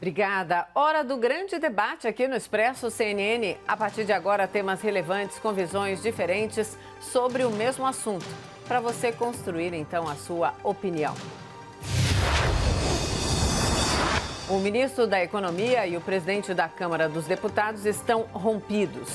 Obrigada. Hora do grande debate aqui no Expresso CNN. A partir de agora, temas relevantes com visões diferentes sobre o mesmo assunto, para você construir, então, a sua opinião. O ministro da Economia e o presidente da Câmara dos Deputados estão rompidos.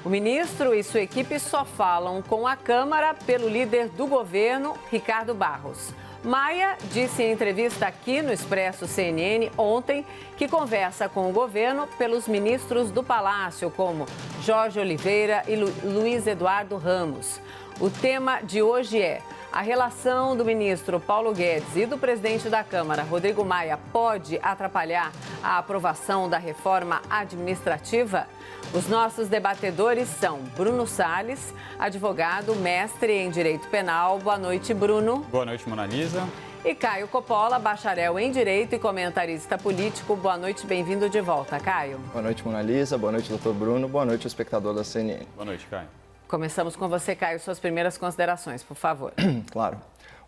O ministro e sua equipe só falam com a Câmara pelo líder do governo, Ricardo Barros. Maia disse em entrevista aqui no Expresso CNN ontem que conversa com o governo pelos ministros do Palácio, como Jorge Oliveira e Luiz Eduardo Ramos. O tema de hoje é: a relação do ministro Paulo Guedes e do presidente da Câmara, Rodrigo Maia, pode atrapalhar a aprovação da reforma administrativa? Os nossos debatedores são Bruno Salles, advogado, mestre em Direito Penal. Boa noite, Bruno. Boa noite, Mona Lisa. E Caio Coppola, bacharel em Direito e comentarista político. Boa noite, bem-vindo de volta, Caio. Boa noite, Mona Lisa. Boa noite, doutor Bruno. Boa noite, espectador da CNN. Boa noite, Caio. Começamos com você, Caio, suas primeiras considerações, por favor. Claro.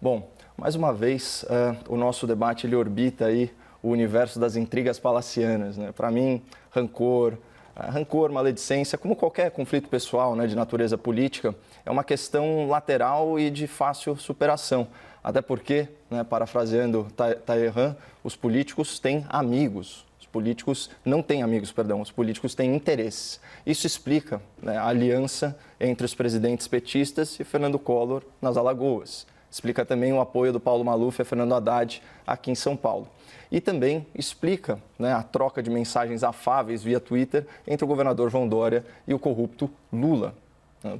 Bom, mais uma vez, o nosso debate ele orbita aí o universo das intrigas palacianas, né? Para mim, rancor, maledicência, como qualquer conflito pessoal, né, de natureza política, é uma questão lateral e de fácil superação. Até porque, né, parafraseando Talleyrand, os políticos têm amigos. Os políticos não têm amigos, perdão, os políticos têm interesses. Isso explica, né, a aliança entre os presidentes petistas e Fernando Collor nas Alagoas. Explica também o apoio do Paulo Maluf a Fernando Haddad aqui em São Paulo. E também explica, né, a troca de mensagens afáveis via Twitter entre o governador João Dória e o corrupto Lula.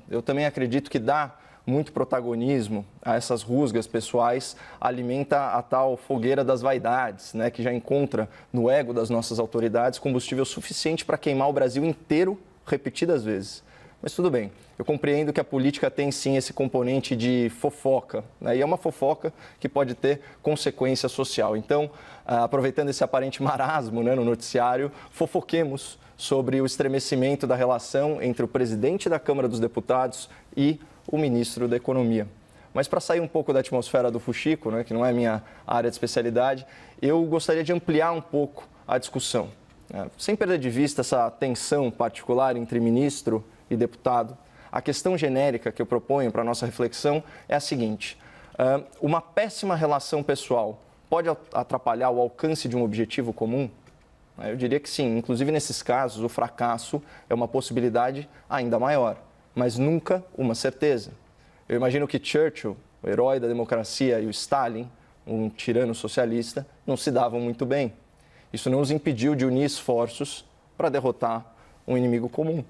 Eu também acredito que dar muito protagonismo a essas rusgas pessoais alimenta a tal fogueira das vaidades, né, que já encontra no ego das nossas autoridades combustível suficiente para queimar o Brasil inteiro repetidas vezes. Mas tudo bem, eu compreendo que a política tem sim esse componente de fofoca, né? E é uma fofoca que pode ter consequência social. Então, aproveitando esse aparente marasmo, né, no noticiário, fofoquemos sobre o estremecimento da relação entre o presidente da Câmara dos Deputados e o ministro da Economia. Mas para sair um pouco da atmosfera do fuxico, né, que não é minha área de especialidade, eu gostaria de ampliar um pouco a discussão. Sem perder de vista essa tensão particular entre ministro e deputado, a questão genérica que eu proponho para a nossa reflexão é a seguinte: uma péssima relação pessoal pode atrapalhar o alcance de um objetivo comum? Eu diria que sim. Inclusive, nesses casos, o fracasso é uma possibilidade ainda maior, mas nunca uma certeza. Eu imagino que Churchill, o herói da democracia, e o Stalin, um tirano socialista, não se davam muito bem. Isso não os impediu de unir esforços para derrotar um inimigo comum,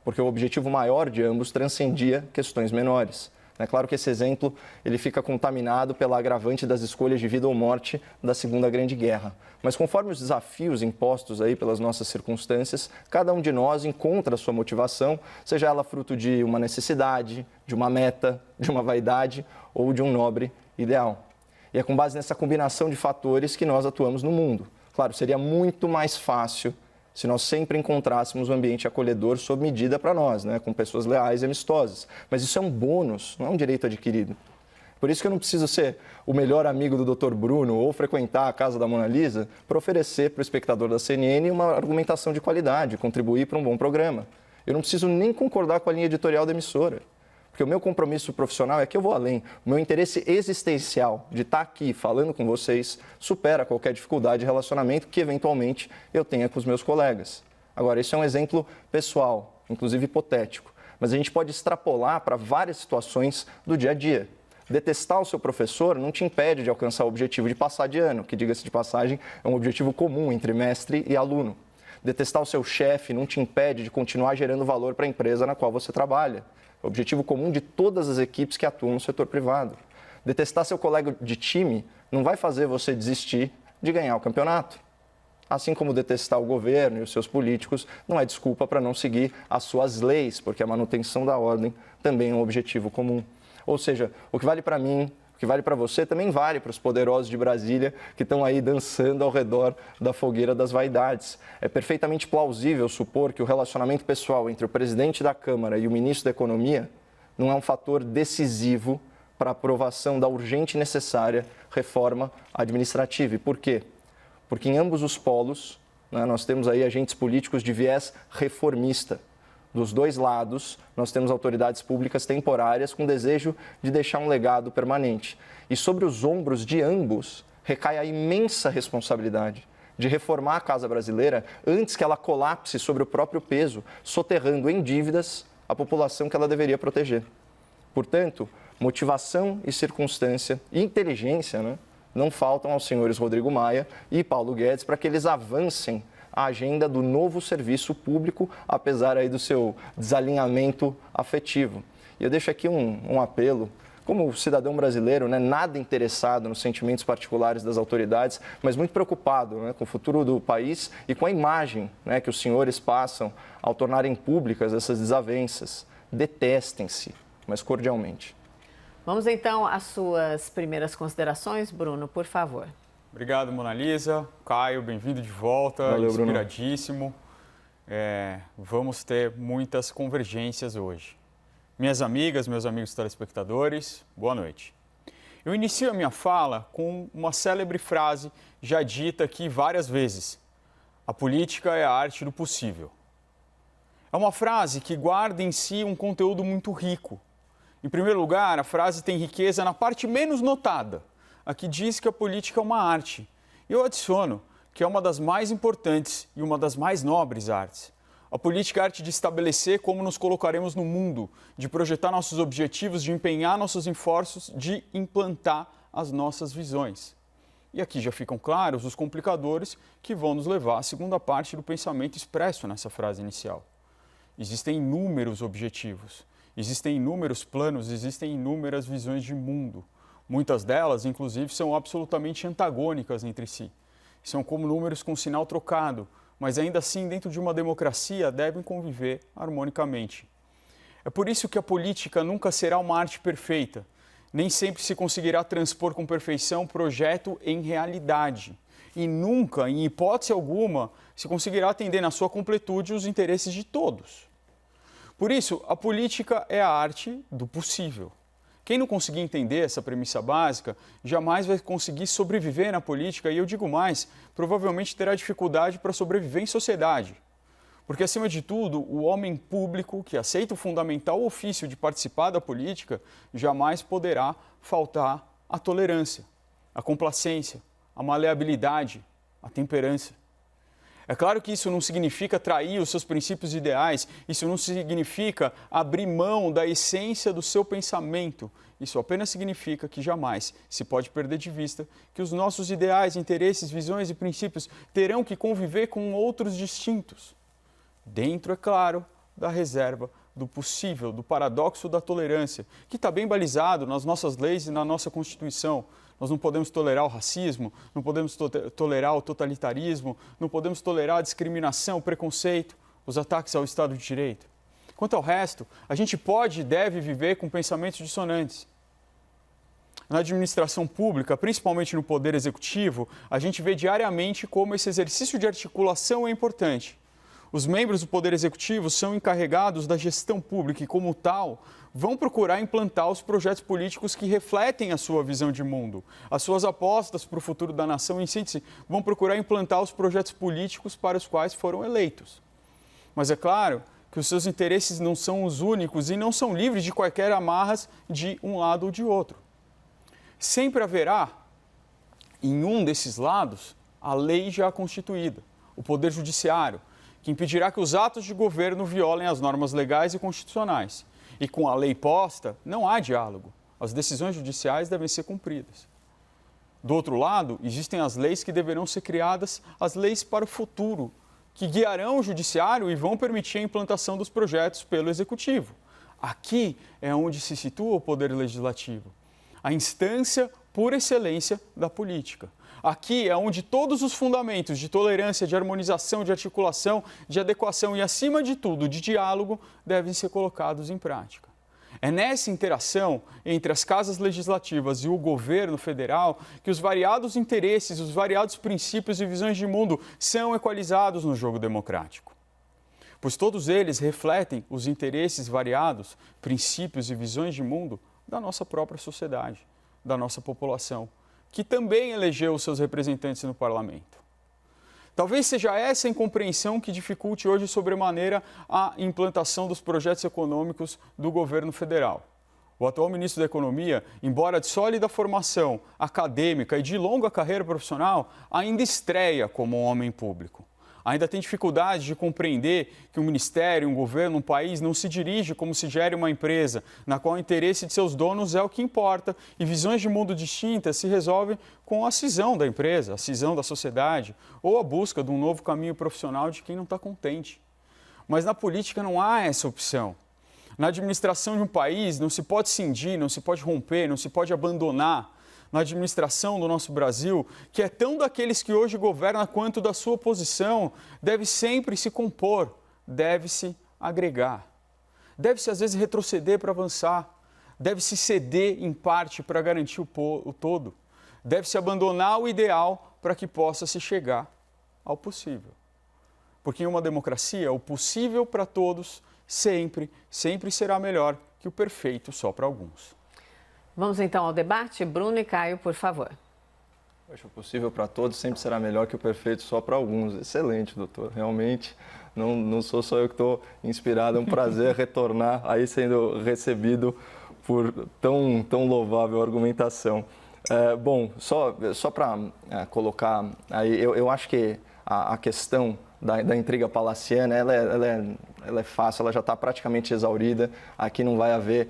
porque o objetivo maior de ambos transcendia questões menores. É claro que esse exemplo ele fica contaminado pela agravante das escolhas de vida ou morte da Segunda Grande Guerra. Mas conforme os desafios impostos aí pelas nossas circunstâncias, cada um de nós encontra a sua motivação, seja ela fruto de uma necessidade, de uma meta, de uma vaidade ou de um nobre ideal. E é com base nessa combinação de fatores que nós atuamos no mundo. Claro, seria muito mais fácil se nós sempre encontrássemos um ambiente acolhedor sob medida para nós, né, com pessoas leais e amistosas. Mas isso é um bônus, não é um direito adquirido. Por isso que eu não preciso ser o melhor amigo do Dr. Bruno ou frequentar a casa da Mona Lisa para oferecer para o espectador da CNN uma argumentação de qualidade, contribuir para um bom programa. Eu não preciso nem concordar com a linha editorial da emissora. Porque o meu compromisso profissional é que eu vou além. O meu interesse existencial de estar aqui falando com vocês supera qualquer dificuldade de relacionamento que, eventualmente, eu tenha com os meus colegas. Agora, isso é um exemplo pessoal, inclusive hipotético. Mas a gente pode extrapolar para várias situações do dia a dia. Detestar o seu professor não te impede de alcançar o objetivo de passar de ano, que, diga-se de passagem, é um objetivo comum entre mestre e aluno. Detestar o seu chefe não te impede de continuar gerando valor para a empresa na qual você trabalha. O objetivo comum de todas as equipes que atuam no setor privado. Detestar seu colega de time não vai fazer você desistir de ganhar o campeonato. Assim como detestar o governo e os seus políticos não é desculpa para não seguir as suas leis, porque a manutenção da ordem também é um objetivo comum. Ou seja, o que vale para mim, o que vale para você, também vale para os poderosos de Brasília que estão aí dançando ao redor da fogueira das vaidades. É perfeitamente plausível supor que o relacionamento pessoal entre o presidente da Câmara e o ministro da Economia não é um fator decisivo para a aprovação da urgente e necessária reforma administrativa. E por quê? Porque em ambos os polos né? Nós temos aí agentes políticos de viés reformista. Dos dois lados, nós temos autoridades públicas temporárias com desejo de deixar um legado permanente. E sobre os ombros de ambos recai a imensa responsabilidade de reformar a casa brasileira antes que ela colapse sobre o próprio peso, soterrando em dívidas a população que ela deveria proteger. Portanto, motivação e circunstância e inteligência, né, não faltam aos senhores Rodrigo Maia e Paulo Guedes para que eles avancem a agenda do novo serviço público, apesar aí do seu desalinhamento afetivo. E eu deixo aqui um apelo. Como cidadão brasileiro, né, nada interessado nos sentimentos particulares das autoridades, mas muito preocupado, né, com o futuro do país e com a imagem, né, que os senhores passam ao tornarem públicas essas desavenças. Detestem-se, mas cordialmente. Vamos então às suas primeiras considerações, Bruno, por favor. Obrigado, Mona Lisa. Caio, bem-vindo de volta. Valeu, inspiradíssimo. Vamos ter muitas convergências hoje. Minhas amigas, meus amigos telespectadores, boa noite. Eu inicio a minha fala com uma célebre frase já dita aqui várias vezes. A política é a arte do possível. É uma frase que guarda em si um conteúdo muito rico. Em primeiro lugar, a frase tem riqueza na parte menos notada, a que diz que a política é uma arte. E eu adiciono que é uma das mais importantes e uma das mais nobres artes. A política é a arte de estabelecer como nos colocaremos no mundo, de projetar nossos objetivos, de empenhar nossos esforços, de implantar as nossas visões. E aqui já ficam claros os complicadores que vão nos levar à segunda parte do pensamento expresso nessa frase inicial. Existem inúmeros objetivos, existem inúmeros planos, existem inúmeras visões de mundo. Muitas delas, inclusive, são absolutamente antagônicas entre si. São como números com sinal trocado, mas ainda assim, dentro de uma democracia, devem conviver harmonicamente. É por isso que a política nunca será uma arte perfeita. Nem sempre se conseguirá transpor com perfeição o projeto em realidade. E nunca, em hipótese alguma, se conseguirá atender na sua completude os interesses de todos. Por isso, a política é a arte do possível. Quem não conseguir entender essa premissa básica, jamais vai conseguir sobreviver na política e, eu digo mais, provavelmente terá dificuldade para sobreviver em sociedade. Porque, acima de tudo, o homem público que aceita o fundamental ofício de participar da política jamais poderá faltar a tolerância, a complacência, a maleabilidade, a temperança. É claro que isso não significa trair os seus princípios ideais, isso não significa abrir mão da essência do seu pensamento. Isso apenas significa que jamais se pode perder de vista que os nossos ideais, interesses, visões e princípios terão que conviver com outros distintos. Dentro, é claro, da reserva do possível, do paradoxo da tolerância, que está bem balizado nas nossas leis e na nossa Constituição. Nós não podemos tolerar o racismo, não podemos tolerar o totalitarismo, não podemos tolerar a discriminação, o preconceito, os ataques ao Estado de Direito. Quanto ao resto, a gente pode e deve viver com pensamentos dissonantes. Na administração pública, principalmente no poder executivo, a gente vê diariamente como esse exercício de articulação é importante. Os membros do Poder Executivo são encarregados da gestão pública e, como tal, vão procurar implantar os projetos políticos que refletem a sua visão de mundo. As suas apostas para o futuro da nação, em síntese, vão procurar implantar os projetos políticos para os quais foram eleitos. Mas é claro que os seus interesses não são os únicos e não são livres de quaisquer amarras de um lado ou de outro. Sempre haverá, em um desses lados, a lei já constituída, o Poder Judiciário, que impedirá que os atos de governo violem as normas legais e constitucionais. E com a lei posta, não há diálogo. As decisões judiciais devem ser cumpridas. Do outro lado, existem as leis que deverão ser criadas, as leis para o futuro, que guiarão o judiciário e vão permitir a implantação dos projetos pelo executivo. Aqui é onde se situa o poder legislativo, a instância por excelência da política. Aqui é onde todos os fundamentos de tolerância, de harmonização, de articulação, de adequação e, acima de tudo, de diálogo devem ser colocados em prática. É nessa interação entre as casas legislativas e o governo federal que os variados interesses, os variados princípios e visões de mundo são equalizados no jogo democrático. Pois todos eles refletem os interesses variados, princípios e visões de mundo da nossa própria sociedade, da nossa população, que também elegeu os seus representantes no parlamento. Talvez seja essa a incompreensão que dificulte hoje sobremaneira a implantação dos projetos econômicos do governo federal. O atual ministro da Economia, embora de sólida formação acadêmica e de longa carreira profissional, ainda estreia como um homem público. Ainda tem dificuldade de compreender que um ministério, um governo, um país não se dirige como se gere uma empresa, na qual o interesse de seus donos é o que importa e visões de mundo distintas se resolvem com a cisão da empresa, a cisão da sociedade ou a busca de um novo caminho profissional de quem não está contente. Mas na política não há essa opção. Na administração de um país não se pode cindir, não se pode romper, não se pode abandonar. Na administração do nosso Brasil, que é tão daqueles que hoje governam quanto da sua oposição, deve sempre se compor, deve-se agregar. Deve-se às vezes retroceder para avançar, deve-se ceder em parte para garantir o todo, deve-se abandonar o ideal para que possa se chegar ao possível. Porque em uma democracia, o possível para todos sempre será melhor que o perfeito só para alguns. Vamos então ao debate. Bruno e Caio, por favor. O possível para todos sempre será melhor que o perfeito só para alguns. Excelente, doutor. Realmente, não sou só eu que estou inspirado. É um prazer retornar aí sendo recebido por tão louvável argumentação. Bom, só para colocar aí, eu acho que a questão da intriga palaciana, ela é fácil, ela já está praticamente exaurida, aqui não vai haver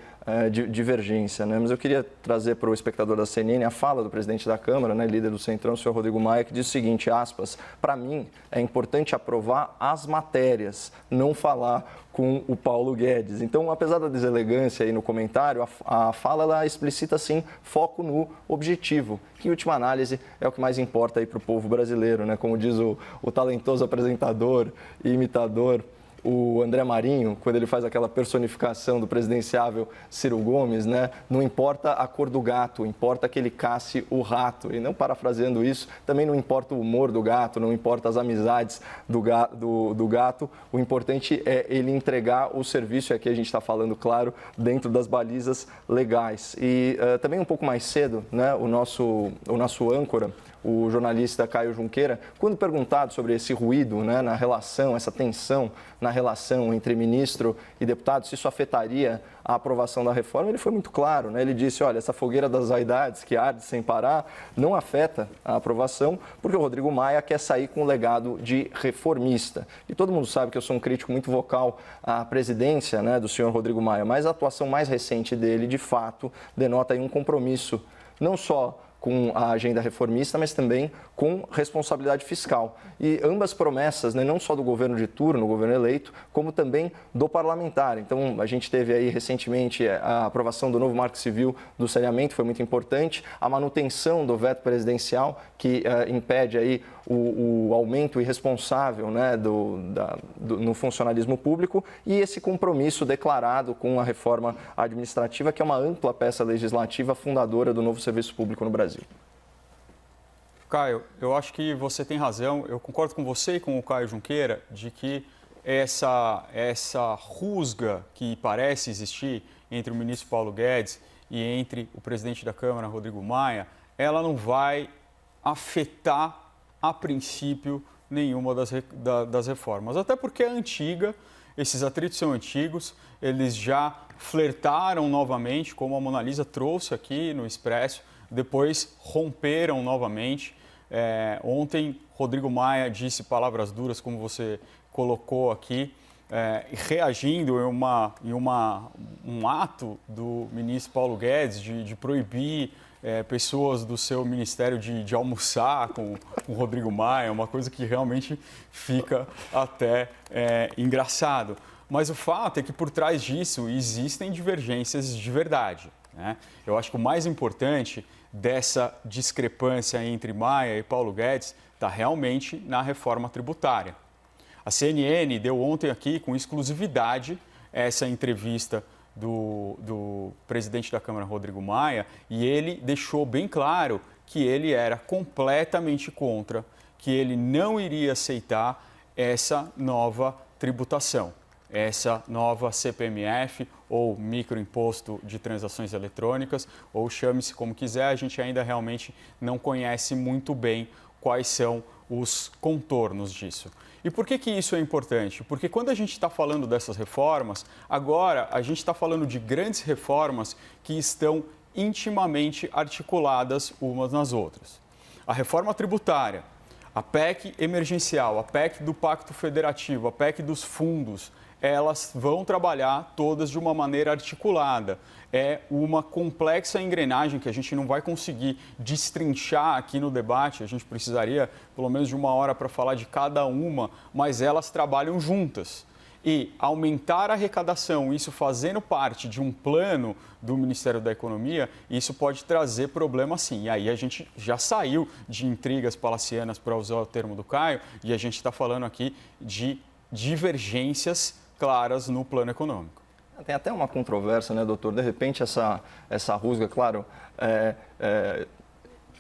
divergência, né? Mas eu queria trazer para o espectador da CNN a fala do presidente da Câmara, né, líder do Centrão, o senhor Rodrigo Maia, que diz o seguinte, aspas, para mim é importante aprovar as matérias, não falar com o Paulo Guedes. Então, apesar da deselegância aí no comentário, a fala ela explicita, sim, foco no objetivo, que em última análise é o que mais importa aí para o povo brasileiro, né? Como diz o talentoso apresentador e imitador, o André Marinho, quando ele faz aquela personificação do presidenciável Ciro Gomes, né? Não importa a cor do gato, importa que ele casse o rato. E não parafraseando isso, também não importa o humor do gato, não importa as amizades do gato. O importante é ele entregar o serviço, e aqui a gente está falando, claro, dentro das balizas legais. E também um pouco mais cedo, né? O nosso âncora, o jornalista Caio Junqueira, quando perguntado sobre esse ruído, né, na relação, essa tensão na relação entre ministro e deputado, se isso afetaria a aprovação da reforma, ele foi muito claro, né? Ele disse, olha, essa fogueira das vaidades que arde sem parar não afeta a aprovação, porque o Rodrigo Maia quer sair com um legado de reformista. E todo mundo sabe que eu sou um crítico muito vocal à presidência, né, do senhor Rodrigo Maia, mas a atuação mais recente dele, de fato, denota aí um compromisso, não só com a agenda reformista, mas também com responsabilidade fiscal. E ambas promessas, né, não só do governo de turno, o governo eleito, como também do parlamentar. Então, a gente teve aí recentemente a aprovação do novo Marco Civil do saneamento, foi muito importante, a manutenção do veto presidencial, que impede aí o aumento irresponsável, né, no funcionalismo público, e esse compromisso declarado com a reforma administrativa, que é uma ampla peça legislativa fundadora do novo serviço público no Brasil. Caio, eu acho que você tem razão, eu concordo com você e com o Caio Junqueira de que essa rusga que parece existir entre o ministro Paulo Guedes e entre o presidente da Câmara, Rodrigo Maia, ela não vai afetar, a princípio, nenhuma das reformas. Até porque é antiga, esses atritos são antigos, eles já flertaram novamente, como a Mona Lisa trouxe aqui no Expresso, depois romperam novamente. Ontem, Rodrigo Maia disse palavras duras, como você colocou aqui, reagindo em um ato do ministro Paulo Guedes de proibir pessoas do seu ministério de almoçar com o Rodrigo Maia, uma coisa que realmente fica até engraçado. Mas o fato é que por trás disso existem divergências de verdade, né? Eu acho que o mais importante dessa discrepância entre Maia e Paulo Guedes está realmente na reforma tributária. A CNN deu ontem aqui com exclusividade essa entrevista do presidente da Câmara, Rodrigo Maia, e ele deixou bem claro que ele era completamente contra, que ele não iria aceitar essa nova tributação, essa nova CPMF ou microimposto de transações eletrônicas, ou chame-se como quiser, a gente ainda realmente não conhece muito bem quais são os contornos disso. E por que isso é importante? Porque quando a gente está falando dessas reformas, agora a gente está falando de grandes reformas que estão intimamente articuladas umas nas outras. A reforma tributária, a PEC emergencial, a PEC do Pacto Federativo, a PEC dos fundos, elas vão trabalhar todas de uma maneira articulada. É uma complexa engrenagem que a gente não vai conseguir destrinchar aqui no debate, a gente precisaria pelo menos de 1 hora para falar de cada uma, mas elas trabalham juntas. E aumentar a arrecadação, isso fazendo parte de um plano do Ministério da Economia, isso pode trazer problema sim. E aí a gente já saiu de intrigas palacianas, para usar o termo do Caio, e a gente está falando aqui de divergências claras no plano econômico. Tem até uma controvérsia, né, doutor? De repente, essa rusga, claro,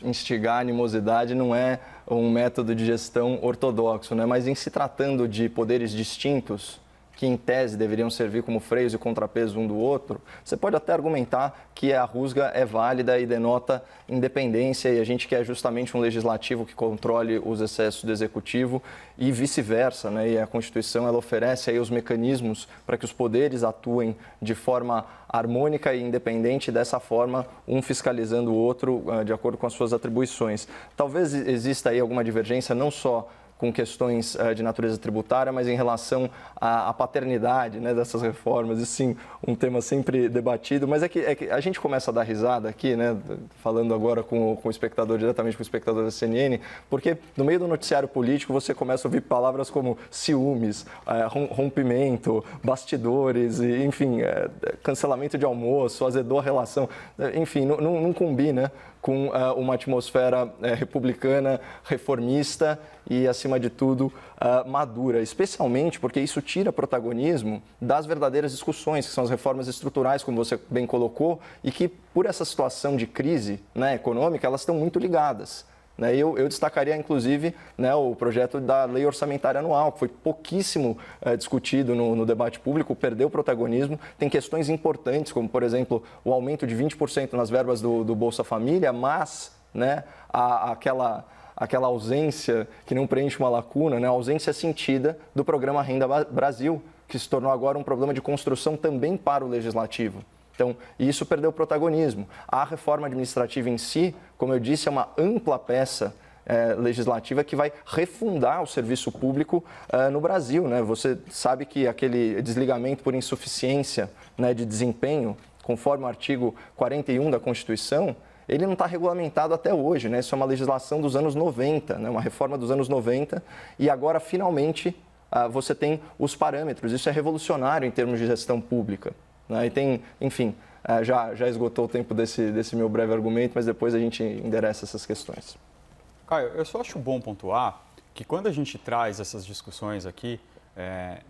instigar a animosidade não é um método de gestão ortodoxo, né? Mas em se tratando de poderes distintos, que em tese deveriam servir como freios e contrapesos um do outro, você pode até argumentar que a rusga é válida e denota independência e a gente quer justamente um legislativo que controle os excessos do executivo e vice-versa, né? E a Constituição ela oferece aí os mecanismos para que os poderes atuem de forma harmônica e independente, dessa forma um fiscalizando o outro de acordo com as suas atribuições. Talvez exista aí alguma divergência não só com questões de natureza tributária, mas em relação à paternidade, né, dessas reformas. E sim, um tema sempre debatido, mas é que a gente começa a dar risada aqui, né, falando agora com o espectador, diretamente com o espectador da CNN, porque no meio do noticiário político você começa a ouvir palavras como ciúmes, rompimento, bastidores, e, enfim, cancelamento de almoço, azedou a relação, enfim, não combina com uma atmosfera republicana, reformista e, acima de tudo, madura, especialmente porque isso tira protagonismo das verdadeiras discussões, que são as reformas estruturais, como você bem colocou, e que, por essa situação de crise, né, econômica, elas estão muito ligadas. Eu destacaria, inclusive, né, o projeto da Lei Orçamentária Anual, que foi pouquíssimo discutido no debate público, perdeu protagonismo. Tem questões importantes, como, por exemplo, o aumento de 20% nas verbas do Bolsa Família, mas, né, aquela ausência que não preenche uma lacuna, né, a ausência sentida do programa Renda Brasil, que se tornou agora um problema de construção também para o Legislativo. Então, isso perdeu protagonismo. A reforma administrativa em si, como eu disse, é uma ampla peça legislativa que vai refundar o serviço público no Brasil, né? Você sabe que aquele desligamento por insuficiência, né, de desempenho, conforme o artigo 41 da Constituição, ele não está regulamentado até hoje, né? Isso é uma legislação dos anos 90, né? Uma reforma dos anos 90, e agora, finalmente, você tem os parâmetros. Isso é revolucionário em termos de gestão pública. E tem, enfim, já esgotou o tempo desse meu breve argumento, mas depois a gente endereça essas questões. Caio, eu só acho bom pontuar que quando a gente traz essas discussões aqui,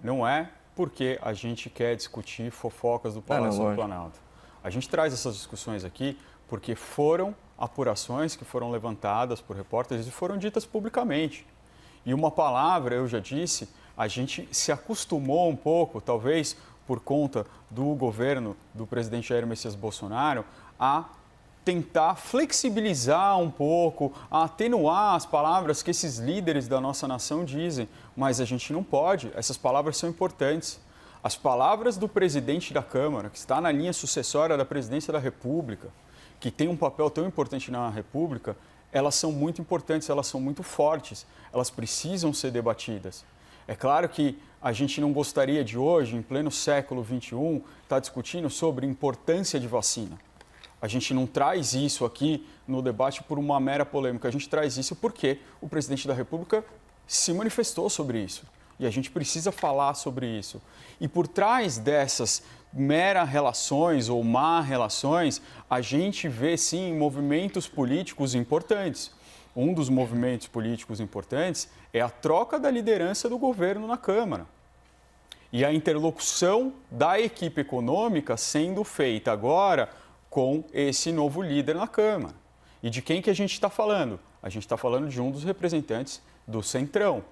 não é porque a gente quer discutir fofocas do Palácio do Planalto. A gente traz essas discussões aqui porque foram apurações que foram levantadas por repórteres e foram ditas publicamente. E uma palavra, eu já disse, a gente se acostumou um pouco, talvez por conta do governo do presidente Jair Messias Bolsonaro, a tentar flexibilizar um pouco, a atenuar as palavras que esses líderes da nossa nação dizem. Mas a gente não pode, essas palavras são importantes. As palavras do presidente da Câmara, que está na linha sucessória da presidência da República, que tem um papel tão importante na República, elas são muito importantes, elas são muito fortes, elas precisam ser debatidas. É claro que a gente não gostaria de hoje, em pleno século XXI, estar discutindo sobre importância de vacina. A gente não traz isso aqui no debate por uma mera polêmica, a gente traz isso porque o presidente da República se manifestou sobre isso. E a gente precisa falar sobre isso. E por trás dessas meras relações ou má relações, a gente vê sim movimentos políticos importantes. Um dos movimentos políticos importantes é a troca da liderança do governo na Câmara. E a interlocução da equipe econômica sendo feita agora com esse novo líder na Câmara. E de quem que a gente está falando? A gente está falando de um dos representantes do Centrão.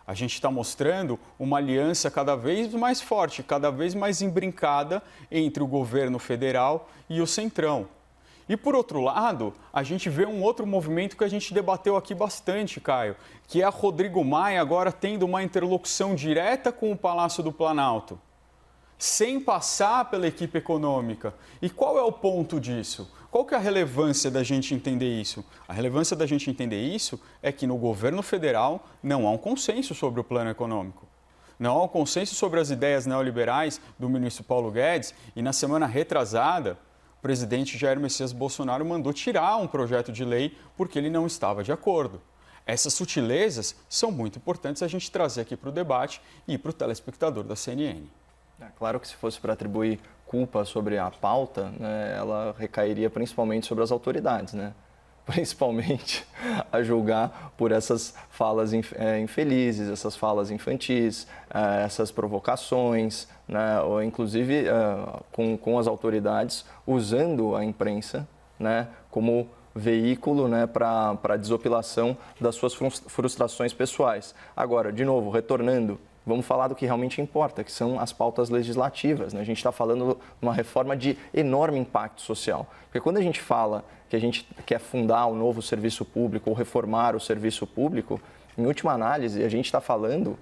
A gente está mostrando uma aliança cada vez mais forte, cada vez mais imbrincada entre o governo federal e o Centrão. E, por outro lado, a gente vê um outro movimento que a gente debateu aqui bastante, Caio, que é a Rodrigo Maia agora tendo uma interlocução direta com o Palácio do Planalto, sem passar pela equipe econômica. E qual é o ponto disso? Qual que é a relevância da gente entender isso? A relevância da gente entender isso é que no governo federal não há um consenso sobre o plano econômico. Não há um consenso sobre as ideias neoliberais do ministro Paulo Guedes e na semana retrasada, o presidente Jair Messias Bolsonaro mandou tirar um projeto de lei porque ele não estava de acordo. Essas sutilezas são muito importantes a gente trazer aqui para o debate e para o telespectador da CNN. É claro que se fosse para atribuir culpa sobre a pauta, né, ela recairia principalmente sobre as autoridades, né? Principalmente a julgar por essas falas infelizes, essas falas infantis, essas provocações, né, ou inclusive com as autoridades usando a imprensa, né, como veículo, né, para a desopilação das suas frustrações pessoais. Agora, de novo, retornando, vamos falar do que realmente importa, que são as pautas legislativas, né? A gente está falando de uma reforma de enorme impacto social. Porque quando a gente fala que a gente quer fundar um novo serviço público ou reformar o serviço público, em última análise, a gente está falando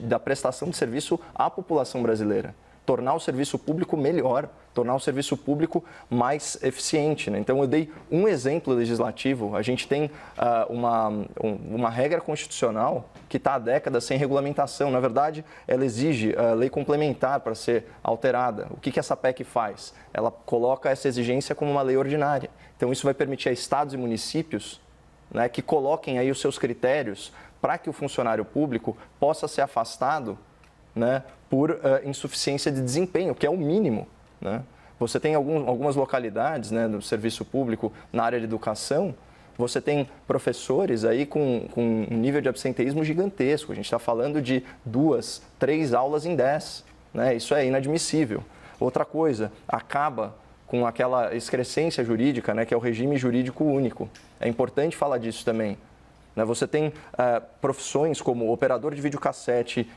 da prestação de serviço à população brasileira. Tornar o serviço público melhor, tornar o serviço público mais eficiente, né? Então, eu dei um exemplo legislativo. A gente tem uma regra constitucional que está há décadas sem regulamentação. Na verdade, ela exige lei complementar para ser alterada. O que essa PEC faz? Ela coloca essa exigência como uma lei ordinária. Então, isso vai permitir a estados e municípios, né, que coloquem aí os seus critérios para que o funcionário público possa ser afastado, né, por insuficiência de desempenho, que é o mínimo, né? Você tem algumas localidades, né, do serviço público na área de educação, você tem professores aí com um nível de absenteísmo gigantesco. A gente está falando de 2, 3 aulas em 10, né? Isso é inadmissível. Outra coisa, acaba com aquela excrescência jurídica, né, que é o regime jurídico único. É importante falar disso também. Você tem profissões como operador de videocassete,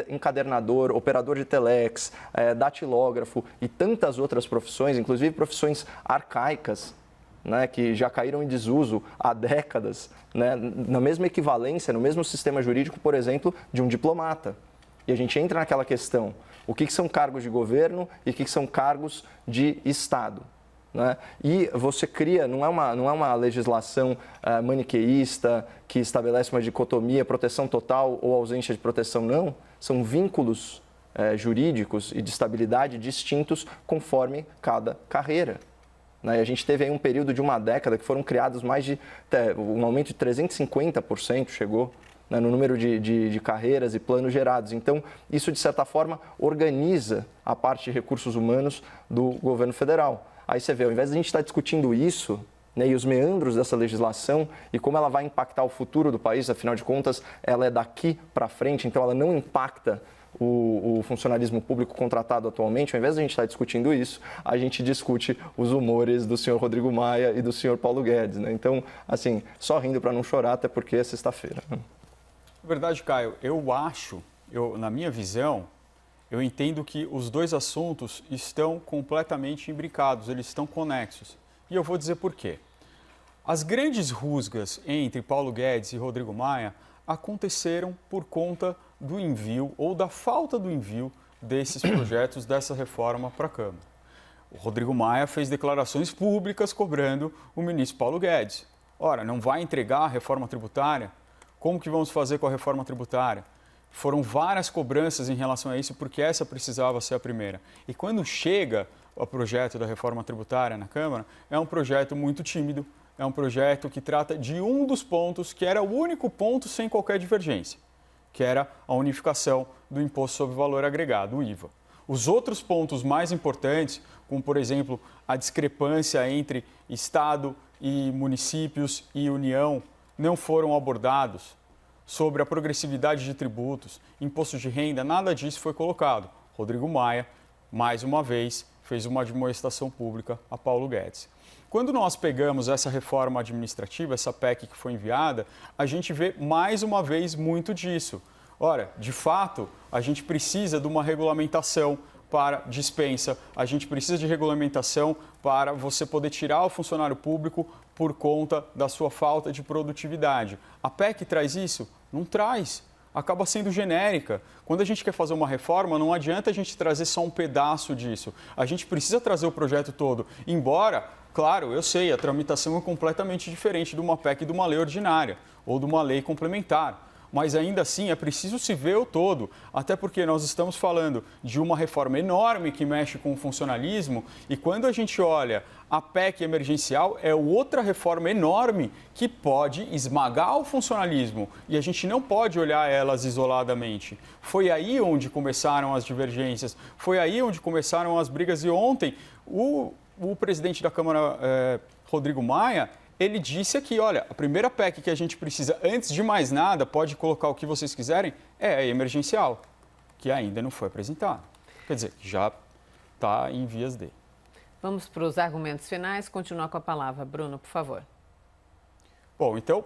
encadernador, operador de telex, datilógrafo e tantas outras profissões, inclusive profissões arcaicas, né, que já caíram em desuso há décadas, né, na mesma equivalência, no mesmo sistema jurídico, por exemplo, de um diplomata. E a gente entra naquela questão, o que são cargos de governo e o que são cargos de Estado? Né? E você cria, não é uma legislação maniqueísta que estabelece uma dicotomia, proteção total ou ausência de proteção, não. São vínculos jurídicos e de estabilidade distintos conforme cada carreira. Né? E a gente teve aí um período de uma década que foram criados um aumento de 350% chegou, né, no número de carreiras e planos gerados. Então, isso, de certa forma, organiza a parte de recursos humanos do governo federal. Aí você vê, ao invés de a gente estar discutindo isso, né, e os meandros dessa legislação e como ela vai impactar o futuro do país, afinal de contas, ela é daqui para frente, então ela não impacta o funcionalismo público contratado atualmente. Ao invés de a gente estar discutindo isso, a gente discute os humores do senhor Rodrigo Maia e do senhor Paulo Guedes, né? Então, assim, só rindo para não chorar, até porque é sexta-feira. Na verdade, Caio, na minha visão, eu entendo que os dois assuntos estão completamente imbricados, eles estão conexos. E eu vou dizer por quê. As grandes rusgas entre Paulo Guedes e Rodrigo Maia aconteceram por conta do envio ou da falta do envio desses projetos, dessa reforma para a Câmara. O Rodrigo Maia fez declarações públicas cobrando o ministro Paulo Guedes. Ora, não vai entregar a reforma tributária? Como que vamos fazer com a reforma tributária? Foram várias cobranças em relação a isso, porque essa precisava ser a primeira. E quando chega o projeto da reforma tributária na Câmara, é um projeto muito tímido, é um projeto que trata de um dos pontos que era o único ponto sem qualquer divergência, que era a unificação do Imposto sobre Valor Agregado, o IVA. Os outros pontos mais importantes, como, por exemplo, a discrepância entre Estado e municípios e União, não foram abordados. Sobre a progressividade de tributos, imposto de renda, nada disso foi colocado. Rodrigo Maia, mais uma vez, fez uma admoestação pública a Paulo Guedes. Quando nós pegamos essa reforma administrativa, essa PEC que foi enviada, a gente vê mais uma vez muito disso. Ora, de fato, a gente precisa de uma regulamentação para dispensa, a gente precisa de regulamentação para você poder tirar o funcionário público por conta da sua falta de produtividade. A PEC traz isso? Não traz. Acaba sendo genérica. Quando a gente quer fazer uma reforma, não adianta a gente trazer só um pedaço disso. A gente precisa trazer o projeto todo. Embora, claro, eu sei, a tramitação é completamente diferente de uma PEC e de uma lei ordinária ou de uma lei complementar. Mas ainda assim é preciso se ver o todo, até porque nós estamos falando de uma reforma enorme que mexe com o funcionalismo e quando a gente olha a PEC emergencial é outra reforma enorme que pode esmagar o funcionalismo e a gente não pode olhar elas isoladamente. Foi aí onde começaram as divergências, foi aí onde começaram as brigas e ontem o presidente da Câmara, Rodrigo Maia, ele disse aqui, olha, a primeira PEC que a gente precisa, antes de mais nada, pode colocar o que vocês quiserem, é a emergencial, que ainda não foi apresentada. Quer dizer, já está em vias de. Vamos para os argumentos finais. Continuar com a palavra. Bruno, por favor. Bom, então,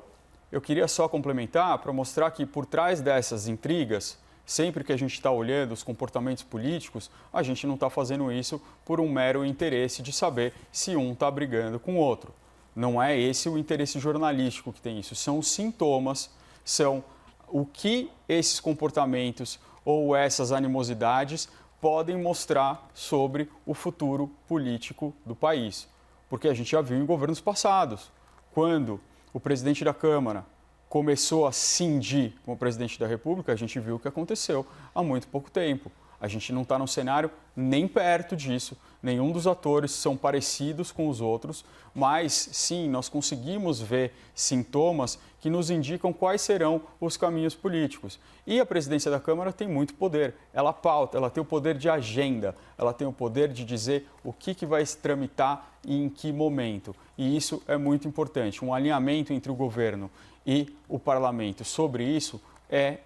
eu queria só complementar para mostrar que por trás dessas intrigas, sempre que a gente está olhando os comportamentos políticos, a gente não está fazendo isso por um mero interesse de saber se um está brigando com o outro. Não é esse o interesse jornalístico que tem isso, são os sintomas, são o que esses comportamentos ou essas animosidades podem mostrar sobre o futuro político do país. Porque a gente já viu em governos passados, quando o presidente da Câmara começou a cindir com o presidente da República, a gente viu o que aconteceu há muito pouco tempo. A gente não está num cenário nem perto disso. Nenhum dos atores são parecidos com os outros, mas sim, nós conseguimos ver sintomas que nos indicam quais serão os caminhos políticos. E a presidência da Câmara tem muito poder. Ela pauta, ela tem o poder de agenda, ela tem o poder de dizer o que vai se tramitar e em que momento. E isso é muito importante. Um alinhamento entre o governo e o parlamento sobre isso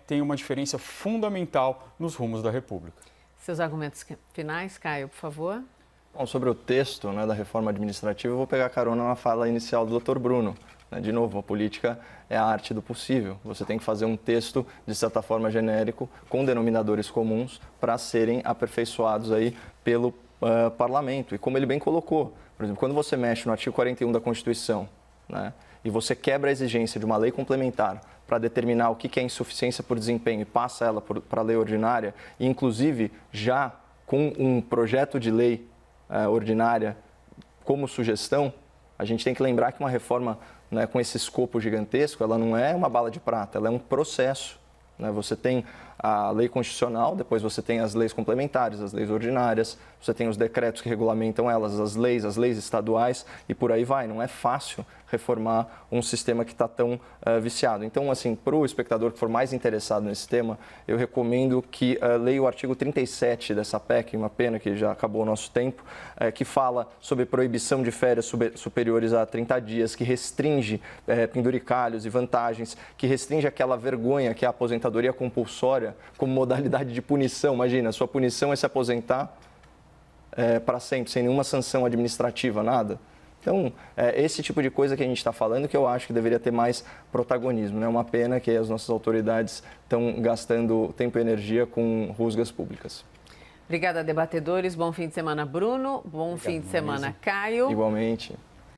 tem uma diferença fundamental nos rumos da República. Seus argumentos finais, Caio, por favor. Bom, sobre o texto, né, da reforma administrativa, eu vou pegar carona na fala inicial do Dr. Bruno. De novo, a política é a arte do possível. Você tem que fazer um texto, de certa forma, genérico, com denominadores comuns, para serem aperfeiçoados aí pelo parlamento. E como ele bem colocou, por exemplo, quando você mexe no artigo 41 da Constituição, né, e você quebra a exigência de uma lei complementar para determinar o que é insuficiência por desempenho e passa ela para a lei ordinária, e inclusive já com um projeto de lei ordinária como sugestão, a gente tem que lembrar que uma reforma, né, com esse escopo gigantesco, ela não é uma bala de prata, ela é um processo. Né? Você tem a lei constitucional, depois você tem as leis complementares, as leis ordinárias, você tem os decretos que regulamentam elas, as leis estaduais e por aí vai. Não é fácil reformar um sistema que está tão viciado. Então, assim, para o espectador que for mais interessado nesse tema, eu recomendo que leia o artigo 37 dessa PEC, uma pena que já acabou o nosso tempo, que fala sobre proibição de férias superiores a 30 dias, que restringe penduricalhos e vantagens, que restringe aquela vergonha que é a aposentadoria compulsória como modalidade de punição. Imagina, a sua punição é se aposentar para sempre, sem nenhuma sanção administrativa, nada. Então, esse tipo de coisa que a gente está falando que eu acho que deveria ter mais protagonismo. É, né? Uma pena que as nossas autoridades estão gastando tempo e energia com rusgas públicas. Obrigada, debatedores. Bom fim de semana, Bruno. Bom fim de semana, Caio. Igualmente.